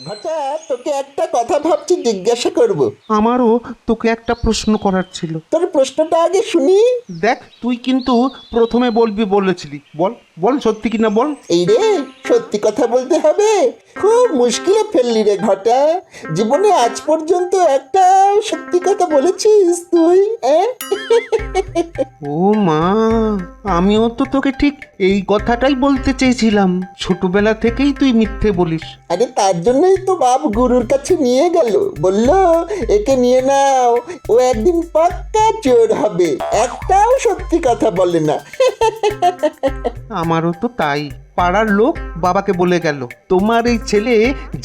ঘটা, তোকে একটা কথা ভাবছি জিজ্ঞাসা করব। আমারও তোকে একটা প্রশ্ন করার ছিল। তোর প্রশ্নটা আগে শুনি। দেখ, তুই কিন্তু প্রথমে বলবি বলেছিলি। বল বল, সত্যি কিনা বল। এই রে, সত্যি কথা বলতে হবে? খুব মুশকিলে ফেললি রে ঘটা। জীবনে আজ পর্যন্ত একটা সত্যি কথা বলেছিস তুই? ও মা, আমিও তো তোকে ঠিক এই কথাটাই বলতে চেয়েছিলাম। ছোটবেলা থেকেই তুই মিথ্যে বলিস। আরে তার জন্যই তো বাপ গুরুর কাছে নিয়ে গেল, বলল একে নিয়ে নাও, ও একদিন পাক্কা চোর হবে, একটাও সত্যি কথা বলে না। আমারও তো তাই। পাড়ার লোক বাবাকে বলে গেল, তোমার এই ছেলে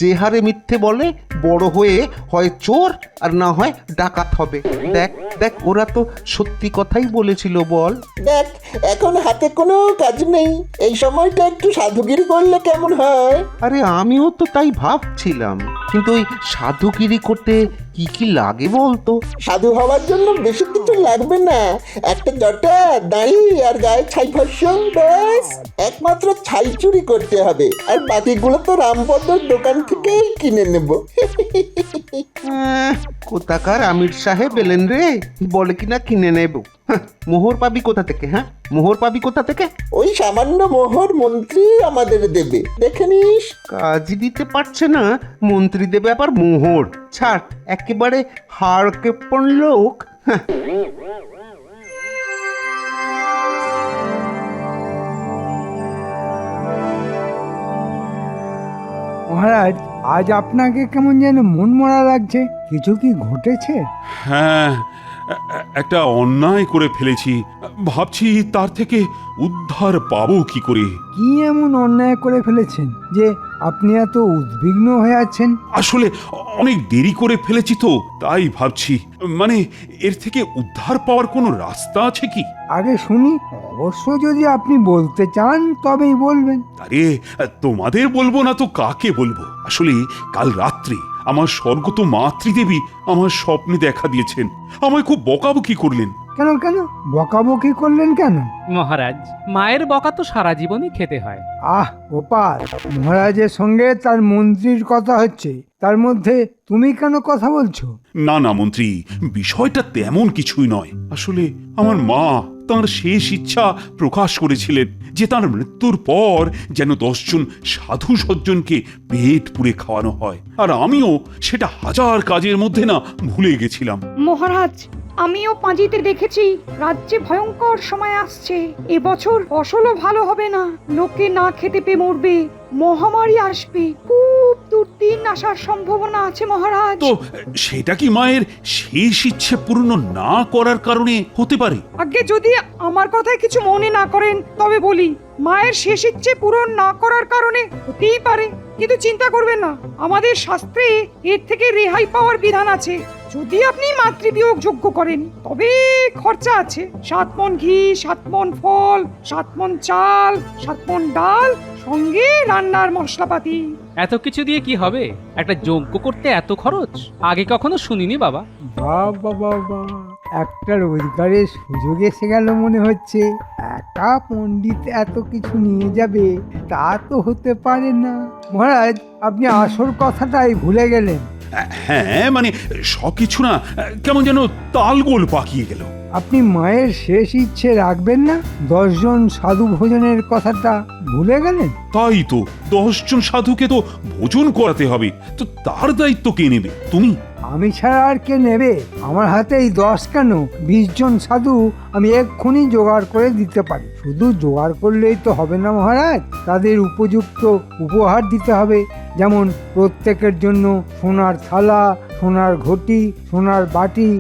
যে হারে মিথ্যে বলে, বড় হয়ে হয় চোর আর না হয় ডাকাত হবে। দেখ দেখ, ওরা তো সত্যি কথাই বলেছিল। বল। দেখ, এখন হাতে কোনো কাজ নেই, এই সময়টা একটু সাধুগিরি করলে কেমন হয়? আরে আমিও তো তাই ভাবছিলাম, কিন্তু ওই সাধুগিরি করতে কি কি লাগে বলতো? সাধু হওয়ার জন্য বেশি কিছু লাগবে না, একটা জটা, দাড়ি আর গায়ে ছাই ভস্য, ব্যাস। একমাত্র ছাই চুরি করতে হবে, আর বাকিগুলো তো রামপদর দোকান থেকেই কিনে নেব। কোথাকার আমির সাহেব এলেন রে, বলে কিনা কিনে নেব। মোহর পাবি কোথা থেকে? হ্যাঁ, মোহর পাবি কোথা থেকে? ওই সামান্য মোহর মন্ত্রী আমাদের দেবে, দেখে নিস। কাজ দিতে পারছে না, মন্ত্রী দেবে আবার মোহর? ছাড়, একেবারে হাড় কেপন লোক। মহারাজ, আজ আপনাকে কেমন যেন মনমরা লাগছে। কিছু কি ঘটেছে? হ্যাঁ, একটা অন্যায় করে ফেলেছি। ভাবছি তার থেকে উদ্ধার পাবো কি করে। কি এমন অন্যায় করে ফেলেছেন যে আপনি এত উদ্বিগ্ন হয়ে আছেন? আসলে অনেক দেরি করে ফেলেছি তো, তাই ভাবছি। মানে, এর থেকে উদ্ধার পাওয়ার কোনো রাস্তা আছে কি? আগে শুনি, অবশ্য যদি আপনি বলতে চান তবেই বলবেন। আরে, তোমাদের বলবো না তো কাকে বলবো? আসলে কাল রাত্রে আমার স্বর্গত মাতৃদেবী আমার স্বপ্নে দেখা দিয়েছেন। আমায় খুব বকাবকি করলেন। কেন কেন বকাবকি করলেন কেন? মহারাজ, মায়ের বকা তো সারা জীবনই খেতে হয়। আহ গোপাল, মহারাজের সঙ্গে তার মন্ত্রীর কথা হচ্ছে, তার মধ্যে তুমি কেন কথা বলছো? না না মন্ত্রী, বিষয়টা তেমন কিছুই নয়। আসলে আমার মা তাঁর শেষ ইচ্ছা প্রকাশ করেছিলেন যে তার মৃত্যুর পর যেন 10 জন সাধু সজ্জনকে পেট পুড়ে খাওয়ানো হয়, আর আমিও সেটা হাজার কাজের মধ্যে না ভুলে গেছিলাম। মহারাজ, আমিও পাঁজিতে দেখেছি রাজ্যে ভয়ঙ্কর সময় আসছে। এবছর ফসলও ভালো হবে না, লোকে না খেতে পেয়ে মরবে, মহামারী আসবে, খুব দুর্দিন আসার সম্ভাবনা আছে মহারাজ। তো সেটা কি মায়ের শেষ ইচ্ছে পূর্ণ না করার কারণে হতে পারে? আগে যদি আমার কথায় কিছু মনে না করেন তবে বলি, মায়ের শেষ ইচ্ছে পূরণ না করার কারণে হতেই পারে, কিন্তু চিন্তা করবেন না, আমাদের শাস্ত্রে এর থেকে রেহাই পাওয়ার বিধান আছে। যদি আপনি মাতৃবিয়োগ যোগ্য করেন তবে খরচা আছে। 7 মণ ঘি, 7 মণ ফল, 7 মণ চাল, 7 মণ ডাল, সঙ্গে রান্নার মশলাপাতি। এত কিছু দিয়ে কি হবে? একটা যজ্ঞ করতে এত খরচ আগে কখনো শুনিনি বাবা। বাবা বাবা, একটা রোজগারের সুযোগ এসে গেল মনে হচ্ছে। একা পণ্ডিত এত কিছু নিয়ে যাবে তা তো হতে পারে না। মহারাজ, আপনি আসল কথাটাই ভুলে গেলেন। হ্যাঁ, মানে সবকিছু না কেমন যেন তালগোল পাকিয়ে গেল। আপনি মায়ের শেষ ইচ্ছে রাখবেন না? 10 জন সাধু ভোজনের কথাটা ভুলে গেলেন? তাই তো, 10 জন সাধুকে তো ভোজন করাতে হবে, তো তার দায়িত্ব কে নেবে? তুমি? আমি ছাড়া আর কে নেবে? আমার হাতেই 10 কেন, 20 জন সাধু আমি এক্ষুনি জোগাড় করে দিতে পারি। শুধু জোগাড় করলেই তো হবে না মহারাজ, তাদের উপযুক্ত উপহার দিতে হবে। যেমন প্রত্যেকের জন্য সোনার থালা, সোনার ঘটি, সোনার বাটি,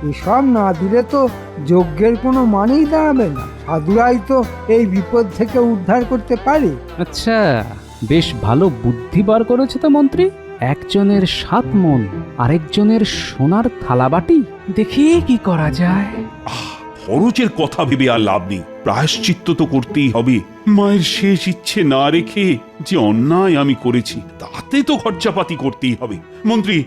এসব না দিলে তো যজ্ঞের কোনো মানেই দাঁড়াবে না। সাধুরাই তো এই বিপদ থেকে উদ্ধার করতে পারে। আচ্ছা, বেশ ভালো বুদ্ধি বার করেছে তো মন্ত্রী। একজনের 7 মণ, আরেকজনের সোনার থালাবাটি। দেখি কি করা যায়। খরচের কথা ভেবে আর লাভ নেই, প্রায়শ্চিত্ত তো করতেই হবে। মায়ের শেষ ইচ্ছে না রেখে যে অন্যায় আমি করেছি তাতে তো খরচাপাতি করতেই হবে। মন্ত্রী,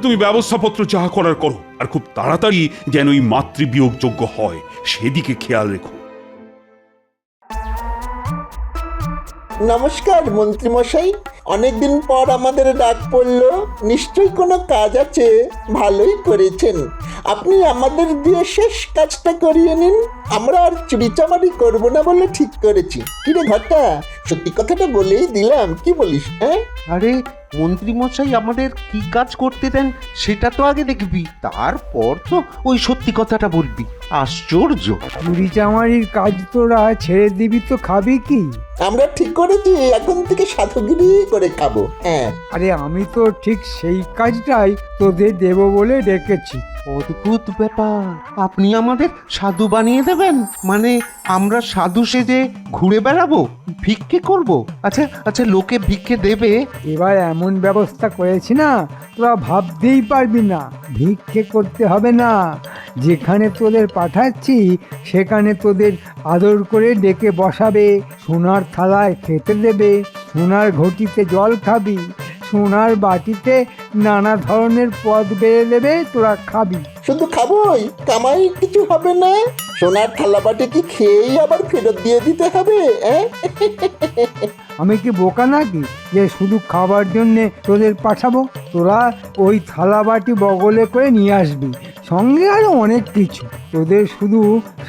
তুমি ব্যবস্থাপত্র যা করার করো, আর খুব তাড়াতাড়ি যেন এই মাতৃবিয়োগ যোগ্য হয় সেদিকে খেয়াল রেখো। নমস্কার মন্ত্রী মশাই, অনেকদিন পর আমাদের ডাক পড়লো, নিশ্চয়ই কোনো কাজ আছে। ভালোই করেছেন, আপনি আমাদের দিয়ে শেষ কাজটা করিয়ে নিন। আমরা আর চুরিচামারি করবো না বলে ঠিক করেছি। কিরে ঘটা, সত্যি কথাটা বলেই দিলাম, কি বলিস? হ্যাঁ, আরে মন্ত্রী মশাই আমাদের কি কাজ করতে দেন সেটা তো আগে দেখবি, তারপর তো ওই সত্যি কথাটা বলবি। আশ্চর্য! চুরি চামারির কাজ তোরা ছেড়ে দিবি তো খাবি কি? আমরা ঠিক করেছি এখন থেকে সাধুগিরি করে খাবো। হ্যাঁ, আরে আমি তো ঠিক সেই কাজটাই তোদের দেব বলে রেখেছি। অদ্ভুত ব্যাপার, আপনি আমাদের সাধু বানিয়ে দেবেন? মানে আমরা সাধু সেজে ঘুরে বেড়াবো, ভিক্ষে করব? আচ্ছা আচ্ছা, লোকে ভিক্ষে দেবে? এবার এমন ব্যবস্থা করেছি না, তোরা ভাবতেই পারবি না। ভিক্ষে করতে হবে না, যেখানে তোদের পাঠাচ্ছি সেখানে তোদের আদর করে ডেকে বসাবে, সোনার থালায় খেতে দেবে, সোনার ঘটিতে জল খাবি, সোনার বাটিতে নানা ধরনের পদ বেড়ে দেবে, তোরা খাবি। শুধু খাবোই, কামাই কিছু হবে না? সোনার থালাবাটি কি খেয়েই আবার ফেরত দিয়ে দিতে হবে? আমি কি বোকা নাকি যে শুধু খাবার জন্যে তোদের পাঠাবো? তোরা ওই থালা বাটি বগলে করে নিয়ে আসবি, সঙ্গে আরো অনেক কিছু। তোদের শুধু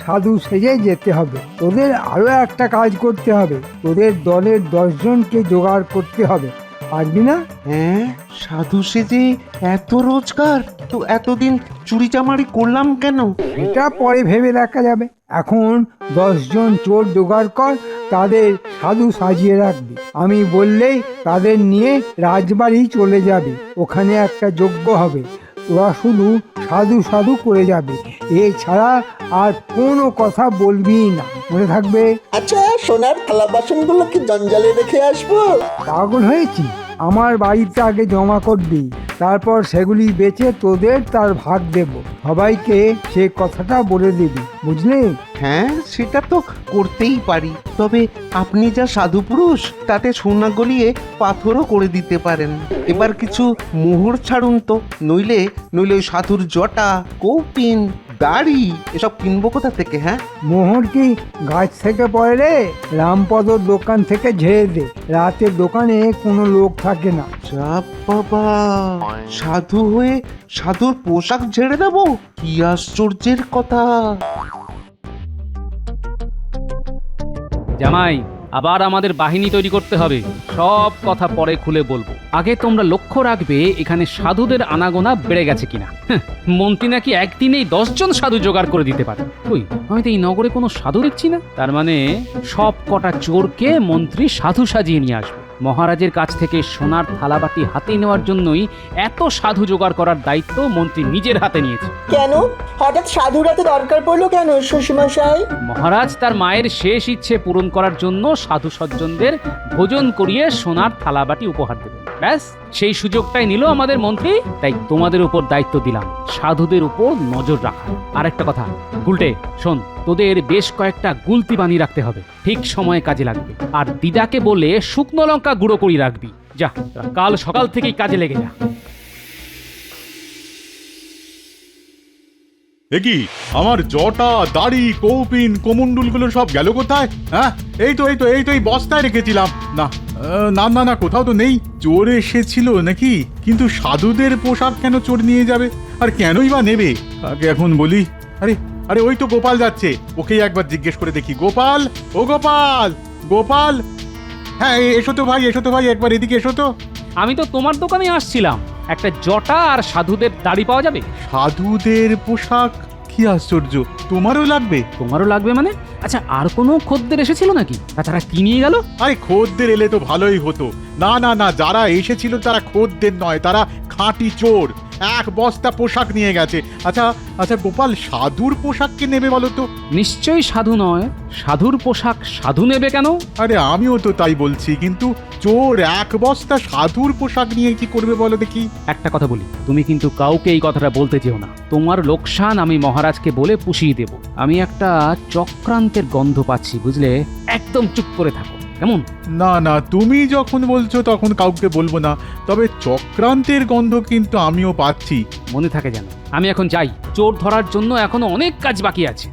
সাধু সেজে যেতে হবে। তোদের আরো একটা কাজ করতে হবে, তোদের দলের 10 জনকে জোগাড় করতে হবে। পারবি না? হ্যাঁ, সাধু সেজে এত রোজগার? তো এতদিন চুরি চামারি করলাম কেন? এটা পরে ভেবে দেখা যাবে। এখন 10 জন চোর জোগাড় কর, তাদের সাধু সাজিয়ে রাখবি। আমি বললেই তাদের নিয়ে রাজবাড়ি চলে যাবে, ওখানে একটা যজ্ঞ হবে। তোরা শুধু সাধু সাধু করে যাবে, এছাড়া আর কোনো কথা বলবি না, মনে থাকবে? আচ্ছা, সোনার থালা বাসনগুলো কি জঞ্জালে রেখে আসবো? পাগল হয়েছি? আমার বাড়িতে আগে জমা করবি, তারপর সেগুলি বেচে তোদের তার ভাগ দেব। সবাইকে সে কথাটা বলে দিবি, বুঝলি? হ্যাঁ, সেটা তো করতেই পারি, তবে আপনি যা সাধু পুরুষ, তাতে সোনা গলিয়ে পাথরও করে দিতে পারেন। এবার কিছু মোহর ছাড়ুন তো, নইলে নইলে ওই সাধুর জটা, কৌপিন, দাড়ি এসব কিনবো কোথা থেকে? হ্যাঁ, মোহর কি গাছ থেকে পড়ে রে? রামপদর দোকান থেকে ঝেড়ে দে, রাতে দোকানে কোনো লোক থাকে না। যা বাবা, সাধু হয়ে সাধুর পোশাক ঝেড়ে দেবো? কি আশ্চর্যের কথা! জামাই, আবার আমাদের বাহিনী তৈরি করতে হবে। সব কথা পরে খুলে বলবো, আগে তোমরা লক্ষ্য রাখবে এখানে সাধুদের আনাগোনা বেড়ে গেছে কিনা। মন্ত্রী নাকি একদিনেই 10 জন সাধু জোগাড় করে দিতে পারে। ওই, আমি তো এই নগরে কোনো সাধু দেখছি না। তার মানে সব কটা চোরকে মন্ত্রী সাধু সাজিয়ে নিয়ে আসবে। মহারাজের কাছ থেকে সোনার থালাবাটি হাতে নেওয়ার জন্যই এত সাধু জোগাড় করার দায়িত্ব মন্ত্রী নিজের হাতে নিয়েছে। কেন হঠাৎ সাধুরাতে দরকার পড়লো কেন শ্বশুরমশাই? মহারাজ তার মায়ের শেষ ইচ্ছে পূরণ করার জন্য সাধু সজ্জনদের ভোজন করিয়ে সোনার থালাবাটি উপহার দেবেন। ব্যাস, সেই সুযোগটাই নিল আমাদের মন্ত্রী। তাই তোমাদের উপর দায়িত্ব দিলাম সাধুদের উপর নজর রাখা। আর একটা কথা, গুলটে শোন, তোদের বেশ কয়েকটা গুলতি বানিয়ে রাখতে হবে, ঠিক সময়ে কাজে লাগবে। আর দিদাকে বলে শুকনো লঙ্কা গুঁড়ো করে রাখবি। যা, কাল সকাল থেকেই কাজে লেগে যা। কি আমার জটা, দাড়ি, কৌপিন, কোমণ্ডুলগুলো সব গেল কোথায়? হ্যাঁ, এই তো এই বস্তায় রেখেছিলাম। না না না না, কোথাও তো নেই। চোর এসেছিল নাকি? কিন্তু সাধুদের পোশাক কেন চোর নিয়ে যাবে? আর কেনই বা নেবে? আগে এখন বলি। আরে আরে, ওই তো গোপাল যাচ্ছে, ওকেই একবার জিজ্ঞেস করে দেখি। গোপাল, ও গোপাল, গোপাল! হ্যাঁ, এসো তো ভাই, একবার এদিকে এসো তো। আমি তো তোমার দোকানে আসছিলাম, একটা জটা আর সাধুদের দাড়ি পাওয়া যাবে? সাধুদের পোশাক? কি আশ্চর্য, তোমারও লাগবে? তোমারও লাগবে মানে? আচ্ছা, আর কোনো খদ্দের এসেছিল নাকি? তারা কি নিয়ে গেল? আরে খদ্দের এলে তো ভালোই হতো। না না না, যারা এসেছিল তারা খদ্দের নয়, তারা খাঁটি চোর। 1 বস্তা পোশাক নিয়ে গেছে। আচ্ছা আচ্ছা গোপাল, সাধুর পোশাক কে নেবে বলো তো? নিশ্চয়ই সাধু নয়। সাধুর পোশাক সাধু নেবে কেন? আরে আমিও তো তাই বলছি, কিন্তু চোর 1 বস্তা সাধুর পোশাক নিয়ে কি করবে বলো দেখি? একটা কথা বলি, তুমি কিন্তু কাউকে এই কথাটা বলতে যেও না। তোমার লোকসান আমি মহারাজকে বলে পুষিয়ে দেব। আমি একটা চক্রান্তের গন্ধ পাচ্ছি, বুঝলে? একদম চুপ করে থাকো, কেমন? না না, তুমি যখন বলছো তখন কাউকে বলবো না, তবে চক্রান্তের গন্ধ কিন্তু আমিও পাচ্ছি। মনে থাকে যেন। আমি এখন যাই, চোর ধরার জন্য এখনো অনেক কাজ বাকি আছে।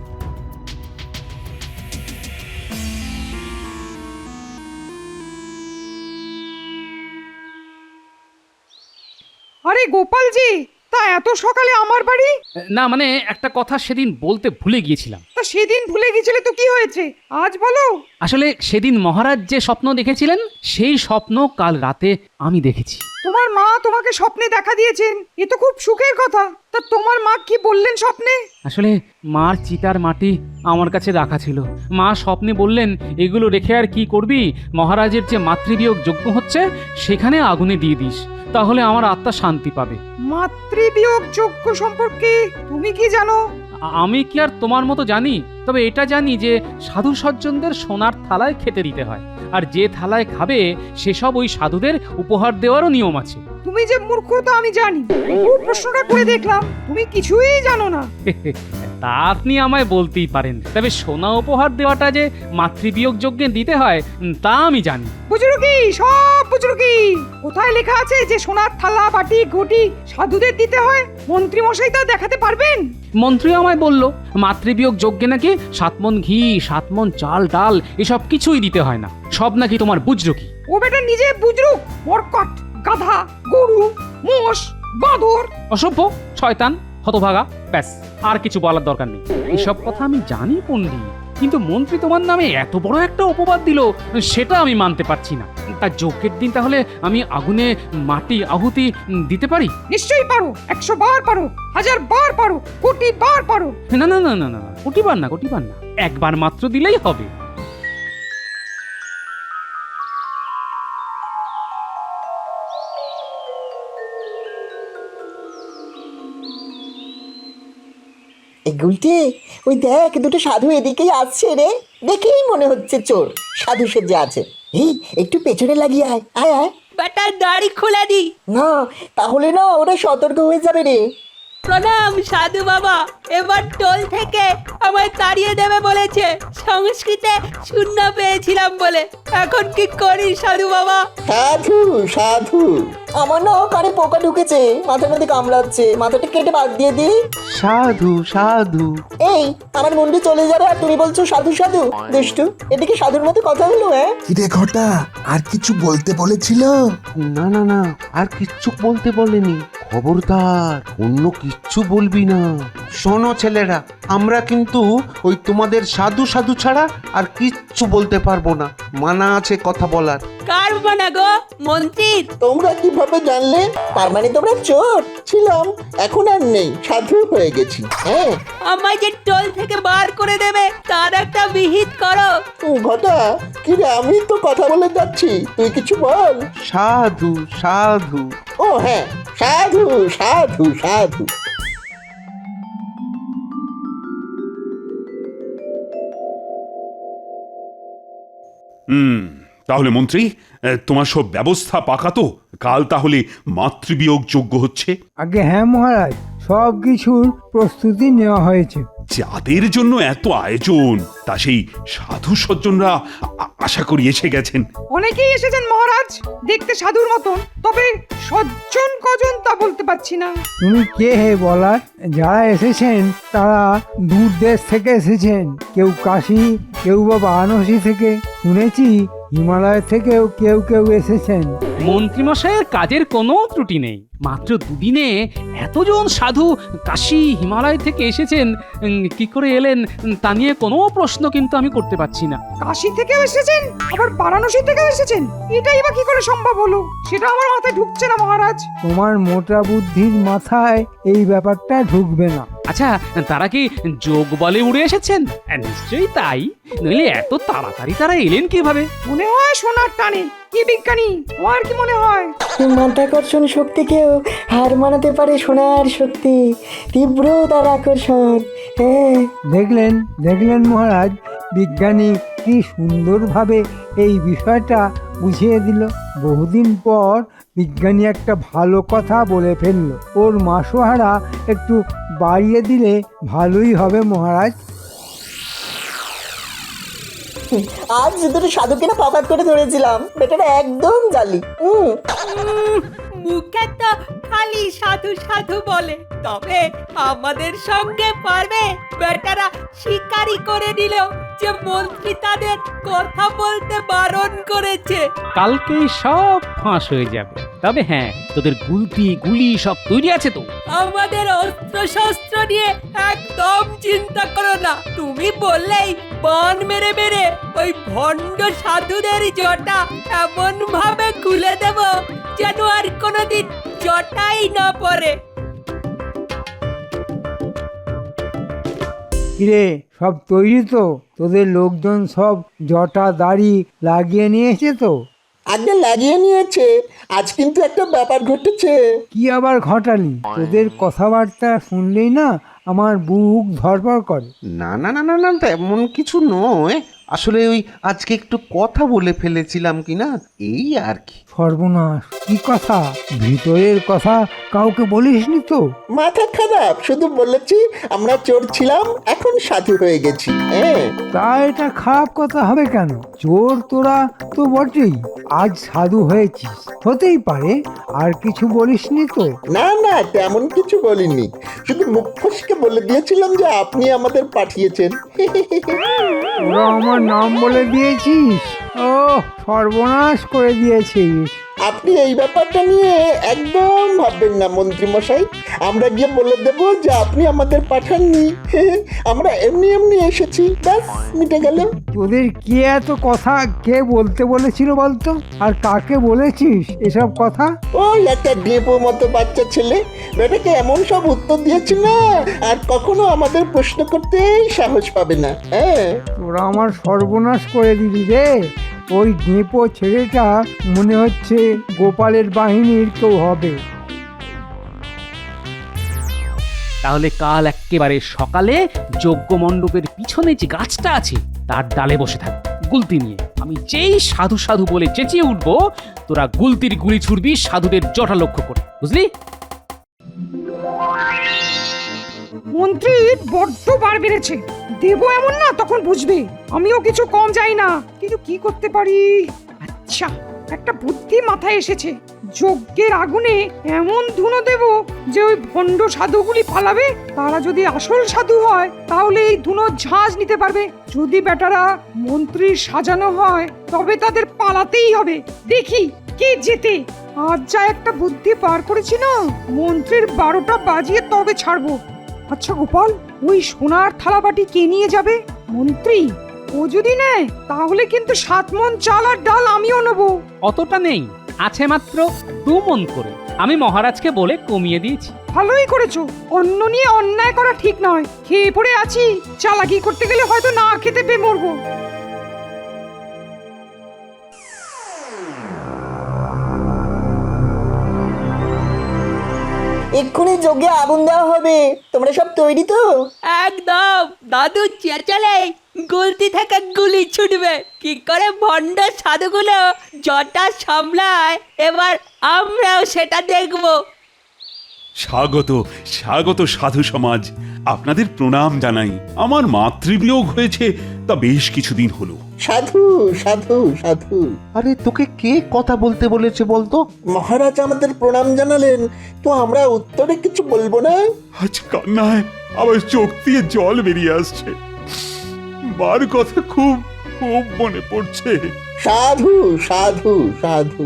আরে গোপালজি, তা এত সকালে আমার বাড়ি? না মানে একটা কথা সেদিন বলতে ভুলে গিয়েছিলাম। তা সেদিন ভুলে গেছিলে তো কি হয়েছে, আজ বলো। আসলে সেদিন মহারাজ যে স্বপ্ন দেখেছিলেন সেই স্বপ্ন কাল রাতে আমি দেখেছি। তোমার মা তোমাকে স্বপ্নে দেখা দিয়েছেন, এ তো খুব সুখের কথা। তা তোমার মা কি বললেন স্বপ্নে? আসলে মার চিতার মাটি আমার কাছে রাখা ছিল। মা স্বপ্নে বললেন, এগুলো রেখে আর কি করবি, মহারাজের যে মাতৃবিয়োগ যজ্ঞ হচ্ছে সেখানে আগুনে দিয়ে দিস, তাহলে আমার আত্মা শান্তি পাবে। মাতৃবিয়োগ যজ্ঞ সম্পর্কে তুমি কি জানো? আমি কি আর তোমার মতো জানি? তবে এটা জানি যে সাধু সজ্জনদের সোনার থালায় খেতে দিতে হয়, আর যে থালায় খাবে সেসব ওই সাধুদের উপহার দেওয়ারও নিয়ম আছে। তুমি যে মূর্খ তা আমি জানি, খুব প্রশ্নটা করে দেখলাম, তুমি কিছুই জানো না। তা আপনি আমায় বলতেই পারেন, তবে সোনা উপহার দেওয়াটা যে মাতৃবিয়োগ যজ্ঞে দিতে হয় তা আমি জানি। বুঝলো কি, সব বুঝলো কি? কোথায় লেখা আছে যে সোনার থালা বাটি ঘটি সাধুদের দিতে হয়? মন্ত্রী মশাই তা দেখাতে পারবেন? মন্ত্রী আমায় বলল মাতৃবিয়োগ যজ্ঞে নাকি 7 মণ ঘি, 7 মণ চাল ডাল এসব কিছুই দিতে হয় না, সব নাকি তোমার বুঝলো কি। ও বেটা নিজে বুঝলো, মরকট, গাধা, গরু, মোষ, বাঁদর। অসভ্য, শয়তান, হতভাগা, ব্যাস আর কিছু বলার দরকার নেই। এসব কথা আমি জানি পণ্ডিত, কিন্তু মন্ত্রী তোমার নামে এত বড় একটা অপবাদ দিল সেটা আমি মানতে পারছি না। তা যজ্ঞের দিন তাহলে আমি আগুনে মাটি আহুতি দিতে পারি? নিশ্চয়ই পারো, 100 বার পারো, 1000 বার পারো, কোটি বার পারো। না না না না না, কোটিবার না, কোটিবার না, একবার মাত্র দিলেই হবে। এই গুলটি, ওই দেখ দুটো সাধু এদিকেই আসছে রে, দেখেই মনে হচ্ছে চোর। সাধু সেজে আছে। এই একটু পেছনে লাগিয়ে আয়, আয় আয়। বেটার দাড়ি খুলে দি। না, তাহলে না ওরা সতর্ক হয়ে যাবে রে। প্রণাম সাধু বাবা, এবার টোল থেকে আমায় তাড়িয়ে দেবে বলেছে, সংস্কৃতে শূন্য পেয়েছিলাম বলে। এখন কি করি সাধু বাবা? সাধু সাধু, আমার না কানে পোকা ঢুকেছে, মাথার মধ্যে কামড়াচ্ছে, মাথাটা কেটে বাদ দিয়ে দিই। সাধু সাধু। এই আমার মুন্ডি চলে যাবে আর তুমি বলছো সাধু সাধু? দুষ্টু, এটা কি সাধুর মতো কথা হলো? হ্যাঁ কিরে ঘটা, আর কিছু বলতে বলেছিল? না না না, আর কিচ্ছু বলতে বলেনি। খবরদার অন্য কিচ্ছু বলবি না। শোনো ছেলেরা, আমরা কিন্তু ওই তোমাদের সাধু সাধু ছাড়া আর কিচ্ছু বলতে পারবো না। মানা আছে কথা বলার। কার মানা গো? মন্ত্রীর? তোমরা কিভাবে জানলে? তার মানে তোমরা চোর? ছিলাম, এখন আর নেই, সাধু হয়ে গেছি। হ্যাঁ আমায় যে টোল থেকে বার করে দেবে তার একটা বিহিত করো। ঘটা, কিরে আমি তো কথা বলে যাচ্ছি, তুই কিছু বল। সাধু সাধু। ও হ্যাঁ, সাধু সাধু সাধু। তাহলে মন্ত্রী, তোমার সব ব্যবস্থা পাকা তো? কাল তাহলে মাতৃবিয়োগ যজ্ঞ হচ্ছে? আগে হ্যাঁ মহারাজ, সব কিছুর প্রস্তুতি নেওয়া হয়েছে। যাদের জন্য এত আয়োজন, তা সেই সাধু সজ্জনরা আশা করি এসে গেছেন। অনেকেই এসেছেন মহারাজ, দেখতে সাধুর মতন, তবে সজ্জন কজন তা বলতে পারছি না। তুমি কে হে বলার? যারা এসেছেন তারা দূর দেশ থেকে এসেছেন, কেউ কাশী, কেউ বা বারাণসী থেকে, শুনেছি হিমালয় থেকেও কেউ কেউ এসেছেন। মন্ত্রীমশাইয়ের কাজের কোনো ত্রুটি নেই। মাত্র দুদিনে এতজন সাধু কাশী হিমালয় থেকে এসেছেন, কি করে এলেন তা নিয়ে কোনো প্রশ্ন কিন্তু আমি করতে পারছি না। কাশী থেকেও এসেছেন, আবার বারাণসী থেকেও এসেছেন, এটাই বা কি করে সম্ভব হলো? সেটা আমার মাথায় ঢুকছে না মহারাজ। তোমার মোটা বুদ্ধির মাথায় এই ব্যাপারটা ঢুকবে না। আচ্ছা, তারা কি যোগ বলে উড়ে এসেছেন? নিশ্চয়ই তাই, নইলে এত তাড়াতাড়ি তারা এলেন কিভাবে? মনে হয় সোনার টানে। কি বিজ্ঞানী, তোমার কি মনে হয়? মাধ্যাকর্ষণ শক্তিকেও হার মানাতে পারে সোনার শক্তি, তীব্র তার আকর্ষণ। হ্যাঁ দেখলেন দেখলেন মহারাজ, বিজ্ঞানী কি সুন্দরভাবে এই বিষয়টা বুঝিয়ে দিল। বহুদিন পর বিজ্ঞানী একটা ভালো কথা বলে ফেললো। ওর মাসোহারা একটু বাড়িয়ে দিলে ভালোই হবে মহারাজ। আজ দুটো সাধুকে না পাপাত করে ধরেছিলাম, বেটারা একদম জালি। মুখে তো খালি সাধু সাধু বলে, তবে আমাদের সঙ্গে পারবে? বেটারা শিকারি করে নিল যে মন্ত্রী তাদের কথা বলতে বারণ করেছে। কালকেই সব ফাঁস হয়ে যাবে। তবে হ্যাঁ, তোদের গুলতি গুলি সব তৈরি আছে তো? আমাদের অস্ত্র শস্ত্র নিয়ে একদম চিন্তা করো না। তুমি বললেই বান মেরে মেরে ওই ভণ্ড সাধুদের জটা এমন ভাবে খুলে দেব যেন আর কোনোদিন জটাই না পড়ে। কিরে, সব তৈরি তো? তোদের লোকজন সব জটা দাড়ি লাগিয়ে নিয়েছে তো? আগে লাগিয়ে নিয়েছে। আজ কিন্তু একটা ব্যাপার ঘটেছে। কি আবার ঘটালি? তোদের কথাবার্তা শুনলেই না আমার বুক ধড়ফড় করে। না না না না না, তেমন কিছু নয়। আসলে ওই আজকে একটু কথা বলে ফেলেছিলাম কি না, এই আর কি। সর্বনাশ! কি কথা? ভিতরের কথা কাউকে বলিসনি তো? মাথা খারাপ, শুধু বলেছি আমরা চোর ছিলাম, এখন সাধু হয়ে গেছি। হ্যাঁ, তা এটা খারাপ কথা হবে কেন? চোর তোরা তো বটেই, আজ সাধু হয়েছিস, হতেই পারে। আর কিছু বলিসনি তো? না না, তেমন কিছু বলিনি। শুধু মুখ ফসকে বলে দিয়েছিলাম যে আপনি আমাদের পাঠিয়েছেন। তোরা আমার নাম বলে দিয়েছিস? ও, সর্বনাশ করে দিয়েছিস। আপনি এই ব্যাপারটা নিয়ে একদম ভাববেন না মন্ত্রী মশাই। আমরা গিয়ে বলে দেব যে আপনি আমাদের পাঠাননি, আমরা এমনি এমনি এসেছি, ব্যাস মিটে গেল। তোদের কে এত কথা কে বলতে বলেছিল বলতো? আর কাকে বলেছিস এসব কথা? ওই একটা ডেপো মতো বাচ্চা ছেলে, বেটাকে এমন সব উত্তর দিয়েছি না, আর কখনো আমাদের প্রশ্ন করতেই সাহস পাবে না। হ্যাঁ, তোরা আমার সর্বনাশ করে দিলি রে। ওই ডেপো ছেলেটা মনে হচ্ছে গোপালের বাহিনীর কেউ হবে। তাহলে কাল একেবারে সকালে যজ্ঞ মণ্ডপের পিছনে যে গাছটা আছে তার ডালে বসে থাক গুলতি নিয়ে। আমি যেই সাধু সাধু বলে চেঁচিয়ে উঠবো, তোরা গুলতির গুলি ছুড়বি সাধুদের জটা লক্ষ্য করে, বুঝলি? মন্ত্রী বড্ড বার বেড়েছে। দেবো এমন না, তখন বুঝবে। আমিও কিছু কম যাই না, কিন্তু কি করতে পারি? আচ্ছা, একটা বুদ্ধি মাথায় এসেছে। যজ্ঞের আগুনে এমন ধুনো দেব যে ওই ভণ্ড সাধুগুলি পালাবে। তারা যদি আসল সাধু হয় তাহলে এই ধুনো ঝাঁজ নিতে পারবে। যদি বেটারা মন্ত্রীর সাজানো হয় তবে তাদের পালাতেই হবে। দেখি কে জেতে। আজ যা একটা বুদ্ধি পার করেছি না, মন্ত্রীর 12টা বাজিয়ে তবে ছাড়বো। আচ্ছা গোপাল, ওই সোনার থালাবাটি কে নিয়ে যাবে? মন্ত্রী। ও যদি নেয় তাহলে কিন্তু 7 মণ চাল আর ডাল আমিও নেবো। অতটা নেই, আছে মাত্র 2 মণ করে। আমি মহারাজকে বলে কমিয়ে দিয়েছি। ভালোই করেছো। অন্য নিয়ে অন্যায় করা ঠিক নয়। খেয়ে পড়ে আছি, চালাকি করতে গেলে হয়তো না খেতে পেয়ে মরবো। এক্ষুনি যজ্ঞে আগুন দেওয়া হবে, তোমরা সব তৈরি তো? একদম। দাদু চেঁচালে গুলতি থেকে গুলি ছুটবে। কি করে ভণ্ড সাধুগুলো জটা সামলায়, এবার আমরাও সেটা দেখব। স্বাগত স্বাগত সাধু সমাজ, আপনাদের প্রণাম জানাই। আমার মাতৃবিয়োগ হয়েছে তা বেশ কিছুদিন হলো। সাধু সাধু সাধু। আরে তোকে কে কথা বলতে বলেছে বলতো? মহারাজ আমাদের প্রণাম জানালেন, তো আমরা উত্তরে কিছু বলবো না? আজ কান্নায় আমার চোখ দিয়ে জল বেরিয়ে আসছে। বার কথা খুব খুব মনে পড়ছে। সাধু সাধু সাধু।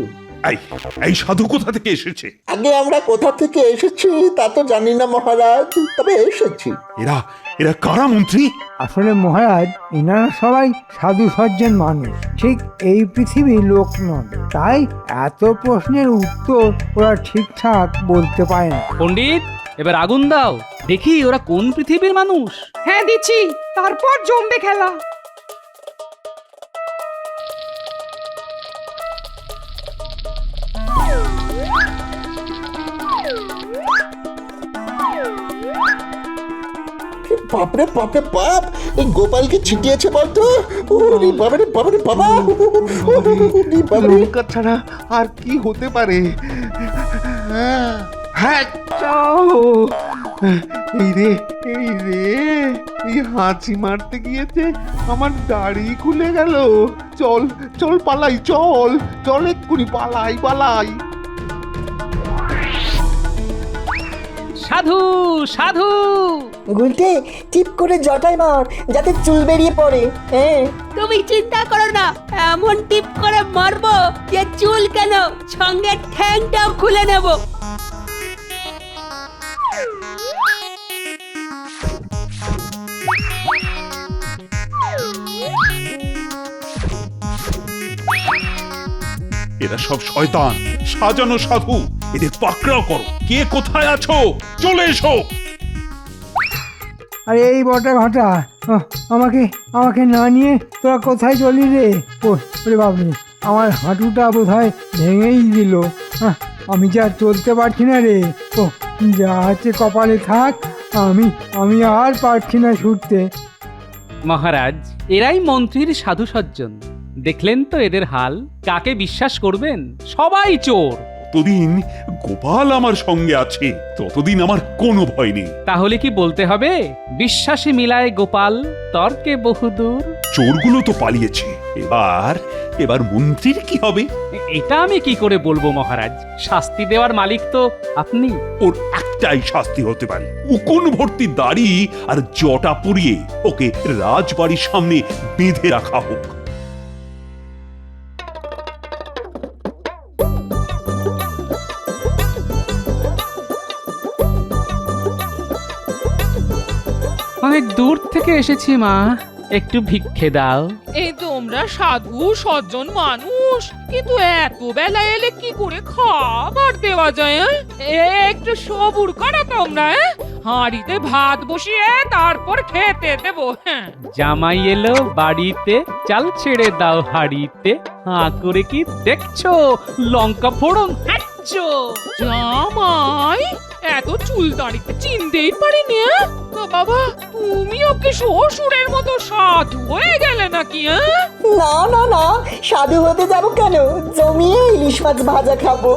এই সাধু কোথা থেকে এসেছে? আগে আমরা কোথা থেকে এসেছি তা তো জানি না মহারাজ, তবে এসেছি। এরা এরা কারা মন্ত্রী? আসলে মহারাজ, এনারা সবাই সাধু সজ্জন মানুষ, ঠিক এই পৃথিবীর লোক নন। তাই এত প্রশ্নের উত্তর ওরা ঠিকঠাক বলতে পারে না। পণ্ডিত, এবার আগুন দাও, দেখি ওরা কোন পৃথিবীর মানুষ। হ্যাঁ দিচ্ছি, তারপর জমবে খেলা। বাপরে বাপরে বাপ, এই গোপালকে ছিটিয়েছে বলতো। ওরে বাবারে বাবারে বাবা, ওরে বাবারে। লঙ্কা ছাড়া আর কি হতে পারে? হ্যাঁ, চাও। এই রে এই হাঁচি মারতে গিয়েছে আমার দাড়ি খুলে গেল। চল চল পালাই, চল চল এক্ষুনি পালাই পালাই। সাধু সাধু, গুলটে টিপ করে জটায় মার, যাতে চুল বেরিয়ে পড়ে। হ্যাঁ, তুমি চিন্তা করো না, এমন টিপ করে মারবো যে চুল কেন, সঙ্গে ঠ্যাংটাও খুলে নেব। এরা সব শয়তান, সাজানো সাধু। এদের পাকড়াও করো। কে কোথায় আছো? চলে এসো। আরে এই বটা ঘটা, আমাকে আমাকে না নিয়ে তোরা কোথায় চলি রে? ওরে বাবরে, আমার হাঁটুটা বোধহয় ভেঙেই দিল। আমি যা চলতে পারছি না রে। ও যা আছে কপালে থাক, আমি আর পারছি না ছুটতে। মহারাজ, এরাই মন্ত্রীর সাধু সজ্জন। দেখলেন তো এদের হাল। কাকে বিশ্বাস করবেন? সবাই চোর। যতদিন গোপাল আমার সঙ্গে আছে ততদিন আমার কোনো ভয় নেই। তাহলে কি বলতে হবে, বিশ্বাসে মিলায় গোপাল, তর্কে বহুদূর? চোরগুলো তো পালিয়েছে, এবার মন্ত্রীর কি হবে? এটা আমি কি করে বলবো মহারাজ? শাস্তি দেওয়ার মালিক তো আপনি। ওর একটাই শাস্তি হতে পারে, উকুন ভর্তি দাড়ি আর জটা পুড়িয়ে ওকে রাজবাড়ির সামনে বেঁধে রাখা হোক। অনেক দূর থেকে এসেছি মা, একটু ভিক্ষে দাও। এই তোমরা সাধু সজ্জন মানুষ, কিন্তু এত বেলা এলে কি করে খাবার দেওয়া যায়? একটু সবুর করো তোমরা। হাঁড়িতে ভাত বসিয়ে তারপর খেতে দেবো। হ্যাঁ, জামাই এলো বাড়িতে, চাল ছেড়ে দাও হাড়িতে। হাঁ করে কি দেখছো? লঙ্কা ফোড়ন খাচ্ছো? জামাই এত চুল দাঁড়িতে চিনতেই পারিনি। তো বাবা, তুমি ওকে শ্বশুরের মতো সাধু হয়ে গেলে নাকি? না না না, সাধু হতে যাবো কেন? জমিয়ে ইলিশ মাছ ভাজা খাবো।